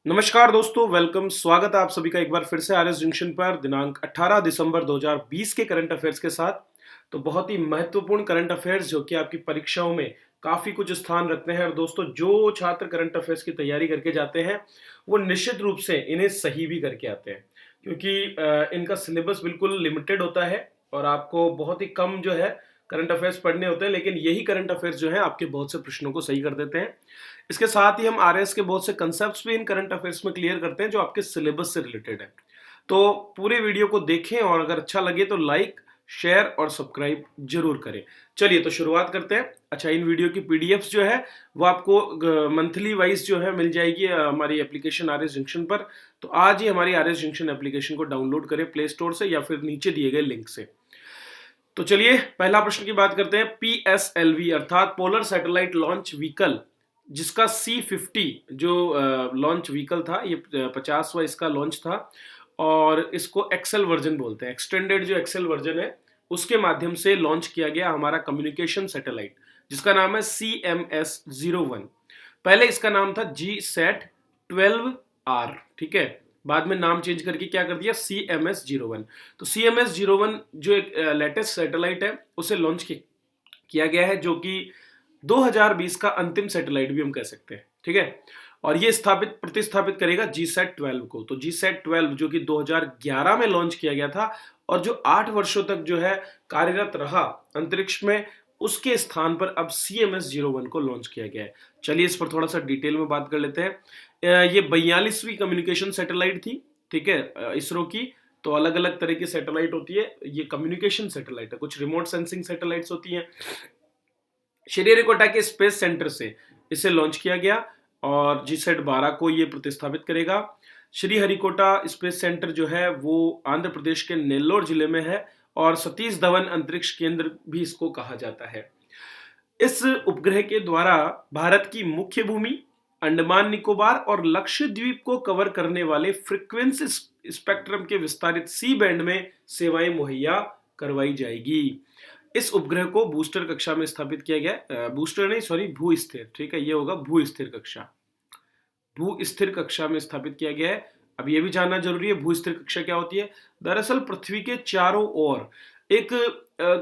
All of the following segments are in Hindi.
नमस्कार दोस्तों, वेलकम। स्वागत है आप सभी का एक बार फिर से आरएस जंक्शन पर दिनांक 18 दिसंबर 2020 के करंट अफेयर्स के साथ। तो बहुत ही महत्वपूर्ण करंट अफेयर्स जो कि आपकी परीक्षाओं में काफ़ी कुछ स्थान रखते हैं। और दोस्तों, जो छात्र करंट अफेयर्स की तैयारी करके जाते हैं, वो निश्चित रूप से इन्हें सही भी करके आते हैं, क्योंकि इनका सिलेबस बिल्कुल लिमिटेड होता है और आपको बहुत ही कम जो है करंट अफेयर्स पढ़ने होते हैं, लेकिन यही करंट अफेयर्स जो है आपके बहुत से प्रश्नों को सही कर देते हैं। इसके साथ ही हम आरएस के बहुत से कंसेप्ट्स भी इन करंट अफेयर्स में क्लियर करते हैं जो आपके सिलेबस से रिलेटेड है। तो पूरे वीडियो को देखें और अगर अच्छा लगे तो लाइक, शेयर और सब्सक्राइब जरूर करें। चलिए तो शुरुआत करते हैं। अच्छा, इन वीडियो की पीडीएफ्स जो है वो आपको मंथली वाइज जो है मिल जाएगी हमारी एप्लीकेशन आरएस जंक्शन पर। तो आज ही हमारी आरएस जंक्शन एप्लीकेशन को डाउनलोड करें प्ले स्टोर से या फिर नीचे दिए गए लिंक से। तो चलिए पहला प्रश्न की बात करते हैं। पीएसएलवी अर्थात पोलर सैटेलाइट लॉन्च व्हीकल, जिसका C50 जो लॉन्च व्हीकल था, ये 50वां इसका लॉन्च था और इसको एक्सेल वर्जन बोलते हैं। एक्सटेंडेड जो एक्सेल वर्जन है उसके माध्यम से लॉन्च किया गया हमारा कम्युनिकेशन सैटेलाइट, जिसका नाम है CMS-01। पहले इसका नाम था GSAT-12R, ठीक है। बाद में नाम चेंज करके क्या कर दिया, CMS-01। तो CMS-01 जो एक लेटेस्ट सैटेलाइट है उसे लॉन्च किया गया है, जो कि 2020 का अंतिम सैटेलाइट भी हम कह सकते हैं, ठीक है। और ये प्रतिस्थापित करेगा GSAT-12 को। तो GSAT-12 जो कि 2011 में लॉन्च किया गया था और जो 8 वर्षों तक जो है कार्यरत रहा अंतरिक्ष में, उसके स्थान पर अब CMS-01 को लॉन्च किया गया है। चलिए इस पर थोड़ा सा डिटेल में बात कर लेते हैं। ये 42वीं कम्युनिकेशन सैटेलाइट थी, ठीक है, इसरो की। तो अलग अलग तरह की सैटेलाइट होती है, ये कम्युनिकेशन सैटेलाइट है। कुछ रिमोट सेंसिंग सैटेलाइट्स होती हैं। श्रीहरिकोटा के स्पेस सेंटर से इसे लॉन्च किया गया और GSAT-12 को ये प्रतिस्थापित करेगा। श्रीहरिकोटा स्पेस सेंटर जो है वो आंध्र प्रदेश के नेल्लोर जिले में है और सतीश धवन अंतरिक्ष केंद्र भी इसको कहा जाता है। इस उपग्रह के द्वारा भारत की मुख्य भूमि, अंडमान निकोबार और लक्षद्वीप को कवर करने वाले फ्रीक्वेंसी स्पेक्ट्रम के विस्तारित सी बैंड में सेवाएं मुहैया करवाई जाएगी। इस उपग्रह को बूस्टर कक्षा में स्थापित किया गया, बूस्टर नहीं सॉरी, भू स्थिर, ठीक है, ये होगा भू स्थिर कक्षा। भू स्थिर कक्षा में स्थापित किया गया है। अब यह भी जानना जरूरी है, भू स्थिर कक्षा क्या होती है। दरअसल पृथ्वी के चारों ओर एक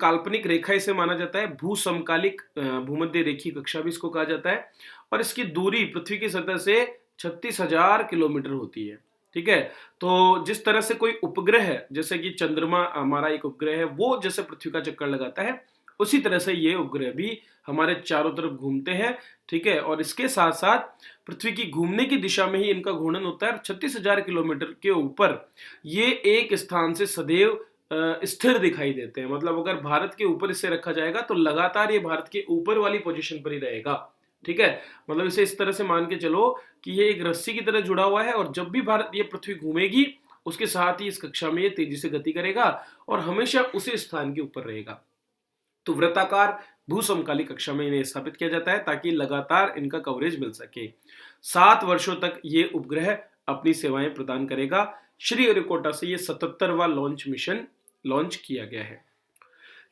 काल्पनिक रेखा इसे माना जाता है। भू समकालिक भूमध्य रेखीय कक्षा भी इसको कहा जाता है और इसकी दूरी पृथ्वी की सतह से 36,000 किलोमीटर होती है, ठीक है। तो जिस तरह से कोई उपग्रह है, जैसे कि चंद्रमा हमारा एक उपग्रह है, वो जैसे पृथ्वी का चक्कर लगाता है, उसी तरह से ये उपग्रह भी हमारे चारों तरफ घूमते हैं, ठीक है। और इसके साथ साथ पृथ्वी की घूमने की दिशा में ही इनका घूर्णन होता है। 36,000 किलोमीटर के ऊपर ये एक स्थान से सदैव स्थिर दिखाई देते हैं। मतलब अगर भारत के ऊपर इसे रखा जाएगा तो लगातार ये भारत के ऊपर वाली पोजीशन पर ही रहेगा, ठीक है। मतलब इसे इस तरह से मान के चलो कि ये एक रस्सी की तरह जुड़ा हुआ है और जब भी भारत ये पृथ्वी घूमेगी उसके साथ ही इस कक्षा में ये तेजी से गति करेगा और हमेशा उसी स्थान के ऊपर रहेगा। तो वृत्ताकार भूसमकालिक कक्षा में इन्हें स्थापित किया जाता है ताकि लगातार इनका कवरेज मिल सके। 7 वर्षों तक ये उपग्रह अपनी सेवाएं प्रदान करेगा। श्रीहरिकोटा से ये 77वां लॉन्च मिशन लॉन्च किया गया है।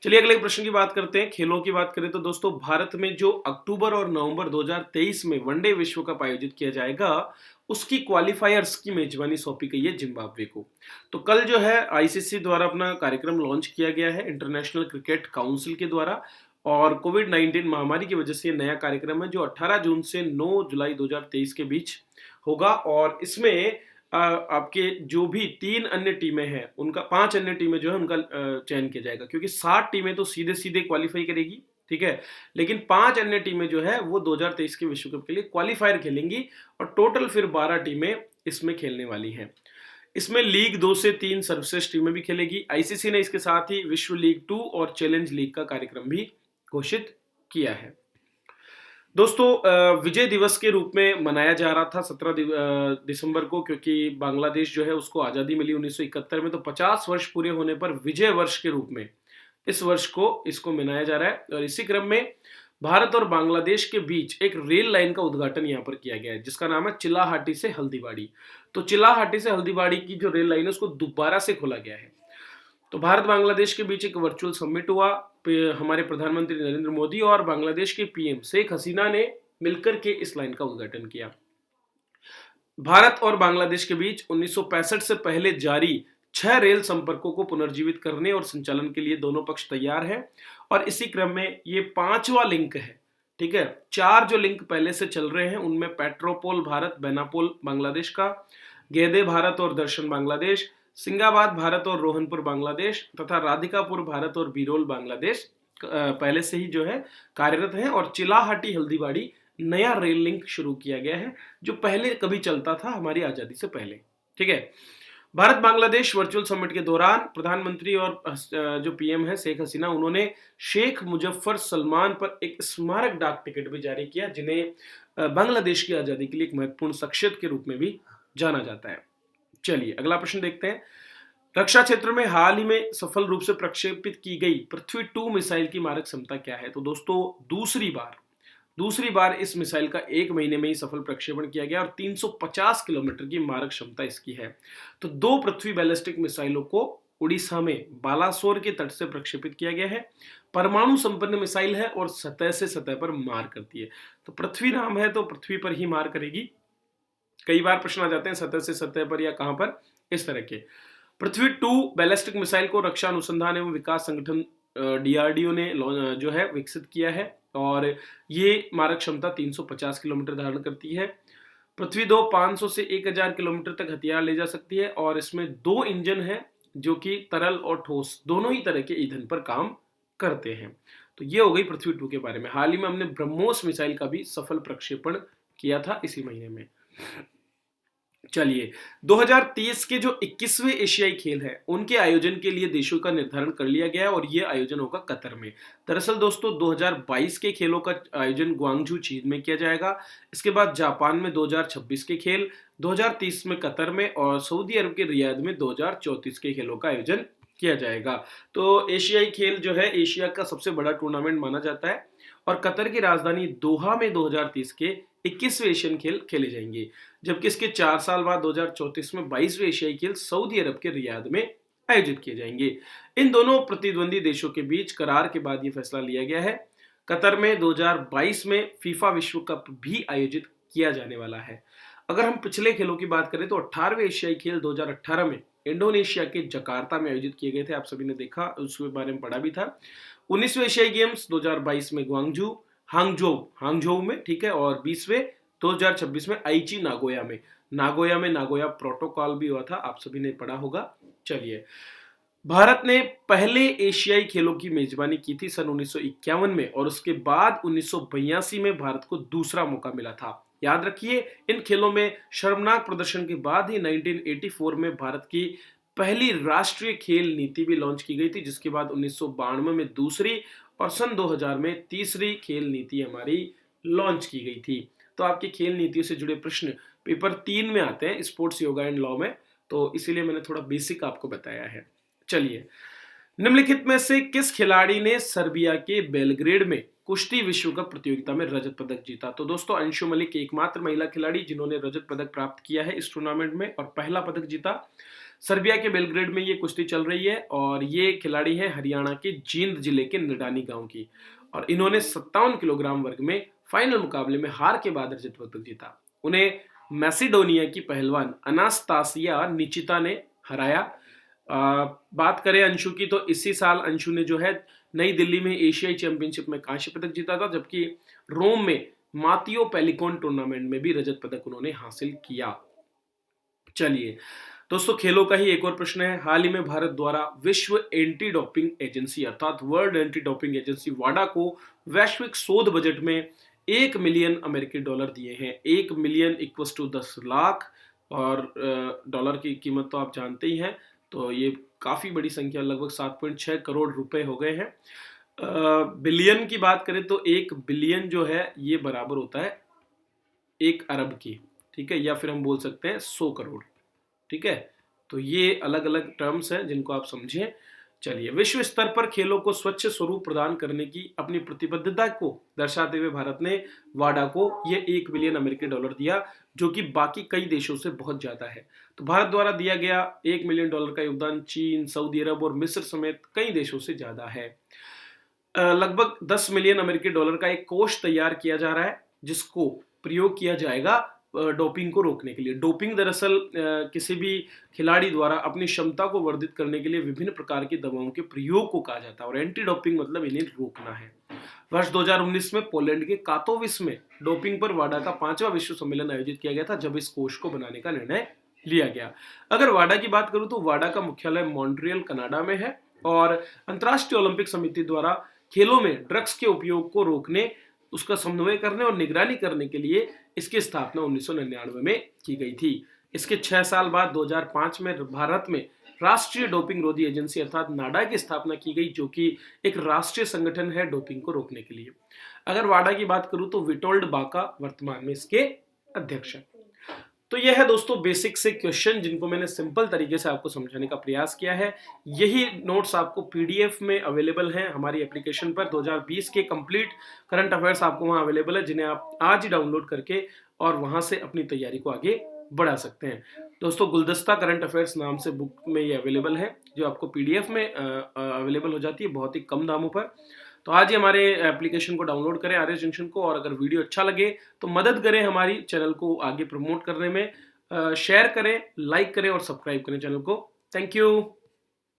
चलिए अगले प्रश्न की बात करते हैं। खेलों की बात करें तो दोस्तों, भारत में जो अक्टूबर और नवंबर 2023 में वनडे विश्व कप आयोजित किया जाएगा, उसकी क्वालिफायर्स की मेजबानी सौंपी गई है जिम्बाब्वे को। तो कल जो है आईसीसी द्वारा अपना कार्यक्रम लॉन्च किया गया है, इंटरनेशनल क्रिकेट काउंसिल के द्वारा। और कोविड-19 महामारी की वजह से ये नया कार्यक्रम है जो 18 जून से 9 जुलाई 2023 के बीच होगा। और इसमें आपके जो भी 3 अन्य टीमें हैं उनका 5 अन्य टीमें जो है उनका चयन किया जाएगा, क्योंकि 60 टीमें तो सीधे सीधे क्वालिफाई करेगी, ठीक है। लेकिन 5 अन्य टीमें जो है वो 2023 के विश्व कप के लिए क्वालिफायर खेलेंगी और टोटल फिर 12 टीमें इसमें खेलने वाली हैं। इसमें लीग 2 से 3 सर्वश्रेष्ठ टीमें भी खेलेगी। आईसीसी ने इसके साथ ही विश्व लीग 2 और चैलेंज लीग का कार्यक्रम भी घोषित किया है। दोस्तों, विजय दिवस के रूप में मनाया जा रहा था 17 दिसंबर को, क्योंकि बांग्लादेश जो है उसको आज़ादी मिली 1971 में। तो 50 वर्ष पूरे होने पर विजय वर्ष के रूप में इस वर्ष को इसको मनाया जा रहा है। और इसी क्रम में भारत और बांग्लादेश के बीच एक रेल लाइन का उद्घाटन यहाँ पर किया गया है, जिसका नाम है चिलाहाटी से हल्दीबाड़ी। तो चिलाहाटी से हल्दीबाड़ी की जो रेल लाइन है उसको दोबारा से खोला गया है। तो भारत बांग्लादेश के बीच एक वर्चुअल समिट हुआ। हमारे प्रधानमंत्री नरेंद्र मोदी और बांग्लादेश के पीएम शेख हसीना ने मिलकर के इस लाइन का उद्घाटन किया। भारत और बांग्लादेश के बीच 1965 से पहले जारी 6 रेल संपर्कों को पुनर्जीवित करने और संचालन के लिए दोनों पक्ष तैयार हैं और इसी क्रम में ये 5वां लिंक है। ठीक है, 4 जो लिंक पहले से चल रहे हैं उनमें पेट्रोपोल भारत बेनापोल बांग्लादेश का, गेदे भारत और दर्शन बांग्लादेश, सिंगाबाद भारत और रोहनपुर बांग्लादेश तथा राधिकापुर भारत और बीरोल बांग्लादेश पहले से ही जो है कार्यरत है और चिलाहाटी हल्दीबाड़ी नया रेल लिंक शुरू किया गया है जो पहले कभी चलता था हमारी आजादी से पहले। ठीक है, भारत बांग्लादेश वर्चुअल समिट के दौरान प्रधानमंत्री और जो पीएम है शेख हसीना, उन्होंने शेख मुजफ्फर सलमान पर एक स्मारक डाक टिकट भी जारी किया जिन्हें बांग्लादेश की आजादी के लिए एक महत्वपूर्ण शख्सियत के रूप में भी जाना जाता है। चलिए अगला प्रश्न देखते हैं। रक्षा क्षेत्र में हाल ही में सफल रूप से प्रक्षेपित की गई पृथ्वी 2 मिसाइल की मारक क्षमता क्या है? तो दोस्तों दूसरी बार इस मिसाइल का 1 महीने में ही सफल प्रक्षेपण किया गया और 350 किलोमीटर की मारक क्षमता इसकी है। तो 2 पृथ्वी बैलिस्टिक मिसाइलों को उड़ीसा में बालासोर के तट से प्रक्षेपित किया गया है। परमाणु संपन्न मिसाइल है और सतह से सतह पर मार करती है। तो पृथ्वी नाम है तो पृथ्वी पर ही मार करेगी। कई बार प्रश्न आ जाते हैं सतह से सतह पर या कहां पर, इस तरह के। पृथ्वी 2 बैलिस्टिक मिसाइल को रक्षा अनुसंधान एवं विकास संगठन डीआरडीओ ने जो है विकसित किया है और ये मारक क्षमता 350 किलोमीटर धारण करती है। पृथ्वी 2 500 से 1000 किलोमीटर तक हथियार ले जा सकती है और इसमें 2 इंजन है जो कि तरल और ठोस दोनों ही तरह के ईंधन पर काम करते हैं। तो ये हो गई पृथ्वी 2 के बारे में। हाल ही में हमने ब्रह्मोस मिसाइल का भी सफल प्रक्षेपण किया था इसी महीने में। चलिए 2030 के जो 21वें एशियाई खेल है उनके आयोजन के लिए देशों का निर्धारण कर लिया गया है और ये आयोजन होगा कतर में। दरअसल दोस्तों 2022 के खेलों का आयोजन ग्वांगझू चीन में किया जाएगा। इसके बाद जापान में 2026 के खेल, 2030 में कतर में और सऊदी अरब के रियाद में 2034 के खेलों का आयोजन किया जाएगा। तो एशियाई खेल जो है एशिया का सबसे बड़ा टूर्नामेंट माना जाता है और कतर की राजधानी दोहा में 2030 के 21वें एशियन खेल खेले जाएंगे, जबकि इसके 4 साल बाद 2034 में 22वें एशियाई खेल सऊदी अरब के रियाद में आयोजित किए जाएंगे। इन दोनों प्रतिद्वंदी देशों के बीच करार के बाद यह फैसला लिया गया है। कतर में 2022 में फीफा विश्व कप भी आयोजित किया जाने वाला है। अगर हम पिछले खेलों की बात करें तो 18वें एशियाई खेल 2018 में इंडोनेशिया के जकार्ता में आयोजित किए गए थे, आप सभी ने देखा, उसके बारे में पढ़ा भी था। 19वें एशियाई गेम्स 2022 में हांगझोउ में, ठीक है, और 20वें 2026 में आईची नागोया में नागोया प्रोटोकॉल भी हुआ था, आप सभी ने पढ़ा होगा। चलिए, भारत ने पहले एशियाई खेलों की मेजबानी की थी सन 1951 में और उसके बाद 1982 में भारत को दूसरा मौका मिला था। याद रखिए, इन खेलों में शर्मनाक प्रदर्शन के बाद ही 1984 में भारत की पहली राष्ट्रीय खेल नीति भी लॉन्च की गई थी, जिसके बाद 1992 में दूसरी और सन 2000 में तीसरी खेल नीति हमारी लॉन्च की गई थी। तो आपके खेल नीतियों से जुड़े प्रश्न पेपर 3 में आते हैं, स्पोर्ट्स, योगा एंड लॉ में, तो इसीलिए मैंने थोड़ा बेसिक आपको बताया है। चलिए, निम्नलिखित में से किस खिलाड़ी ने सर्बिया के बेलग्रेड में कुश्ती विश्व कप प्रतियोगिता में रजत पदक जीता? तो दोस्तों अंशु मलिक एकमात्र महिला खिलाड़ी जिन्होंने रजत पदक प्राप्त किया है इस टूर्नामेंट में और पहला पदक जीता। सर्बिया के बेलग्रेड में ये कुश्ती चल रही है और ये खिलाड़ी है हरियाणा के जींद जिले के निडानी गांव की और इन्होंने 57 किलोग्राम वर्ग में फाइनल मुकाबले में हार के बाद रजत पदक जीता। उन्हें मैसिडोनिया की पहलवान अनास्तासिया निचिता ने हराया। बात करें अंशु की तो इसी साल अंशु ने जो है नई दिल्ली में एशियाई चैंपियनशिप में कांस्य पदक जीता था, जबकि रोम में मातियो पेलिकॉन टूर्नामेंट में भी रजत पदक उन्होंने हासिल किया। चलिए दोस्तों, खेलों का ही एक और प्रश्न है। हाल ही में भारत द्वारा विश्व एंटी डोपिंग एजेंसी अर्थात वर्ल्ड एंटी डोपिंग एजेंसी वाडा को वैश्विक शोध बजट में $1 मिलियन दिए हैं। 1 मिलियन = 10 लाख और डॉलर की कीमत तो आप जानते ही हैं, तो ये काफी बड़ी संख्या, लगभग 7.6 करोड़ रुपए हो गए हैं। बिलियन की बात करें तो 1 बिलियन जो है ये बराबर होता है 1 अरब की, ठीक है, या फिर हम बोल सकते हैं 100 करोड़, ठीक है। तो ये अलग अलग टर्म्स हैं जिनको आप समझें। चलिए, विश्व स्तर पर खेलों को स्वच्छ स्वरूप प्रदान करने की अपनी प्रतिबद्धता को दर्शाते हुए भारत ने वाडा को ये $1 बिलियन दिया, जो कि बाकी कई देशों से बहुत ज्यादा है। तो भारत द्वारा दिया गया $1 मिलियन का योगदान चीन, सऊदी अरब और मिस्र समेत कई देशों से ज्यादा है। लगभग $10 मिलियन का एक कोष तैयार किया जा रहा है जिसको प्रयोग किया जाएगा डोपिंग को रोकने के लिए। डोपिंग दरअसल किसी भी खिलाड़ी द्वारा अपनी क्षमता को वर्धित करने के लिए विभिन्न प्रकार की दवाओं के प्रयोग को कहा जाता है, और एंटी डोपिंग मतलब इन्हें रोकना है। वर्ष 2019 में पोलैंड के कातोविस में डोपिंग पर वाडा का 5वां विश्व सम्मेलन आयोजित किया गया था, जब इस कोष को बनाने का निर्णय लिया गया। अगर वाडा की बात करूं तो वाडा का मुख्यालय मॉन्ट्रियल कनाडा में है, और अंतर्राष्ट्रीय ओलंपिक समिति द्वारा खेलों में ड्रग्स के उपयोग को रोकने, उसका समन्वय करने और निगरानी करने के लिए इसकी स्थापना 1999 में की गई थी। इसके 6 साल बाद 2005 में भारत में राष्ट्रीय डोपिंग रोधी एजेंसी अर्थात नाडा की स्थापना की गई, जो कि एक राष्ट्रीय संगठन है डोपिंग को रोकने के लिए। अगर वाडा की बात करूं तो विटोल्ड बाका वर्तमान में इसके अध्यक्ष हैं। तो यह है दोस्तों बेसिक से क्वेश्चन जिनको मैंने सिंपल तरीके से आपको समझाने का प्रयास किया है। यही नोट्स आपको पीडीएफ में अवेलेबल हैं हमारी एप्लीकेशन पर। 2020 के कंप्लीट करंट अफेयर्स आपको वहां अवेलेबल है, जिन्हें आप आज ही डाउनलोड करके और वहां से अपनी तैयारी को आगे बढ़ा सकते हैं। दोस्तों, गुलदस्ता करंट अफेयर्स नाम से बुक में ये अवेलेबल है, जो आपको पीडीएफ में अवेलेबल हो जाती है बहुत ही कम दामों पर। तो आज ही हमारे एप्लीकेशन को डाउनलोड करें, आर्य जंक्शन को, और अगर वीडियो अच्छा लगे तो मदद करें हमारी चैनल को आगे प्रमोट करने में, शेयर करें, लाइक करें और सब्सक्राइब करें चैनल को। Thank you.